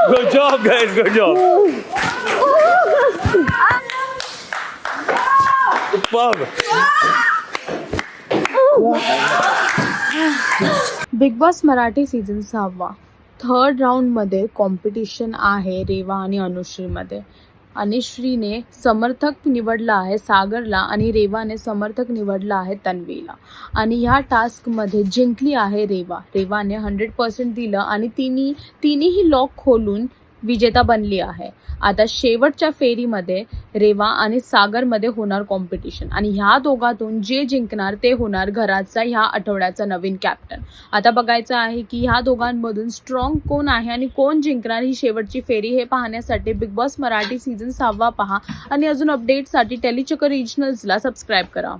Good job, guys. Good job. Superb. Big boss Marathi season 6 third राऊंडमध्ये competition आहे रेवा आणि अनुश्रीमध्ये. अनुश्रीने समर्थक निवडला आहे सागरला आणि रेवाने समर्थक निवडला आहे तन्वीला. आणि ह्या टास्कमध्ये जिंकली आहे रेवाने 100% दिलं आणि तिन्ही लॉक खोलून विजेता बनली आहे. आता शेवटच्या फेरीमध्ये रेवा आणि सागरमध्ये होणार कॉम्पिटिशन आणि ह्या दोघातून जे जिंकणार ते होणार घराचा ह्या आठवड्याचा नवीन कॅप्टन. आता बघायचं आहे की ह्या दोघांमधून स्ट्रॉंग कोण आहे आणि कोण जिंकणार ही शेवटची फेरी. हे पाहण्यासाठी बिग बॉस मराठी सीझन 6 पहा आणि अजून अपडेटसाठी टेलीचक्कर रिजनल्सला सबस्क्राईब करा.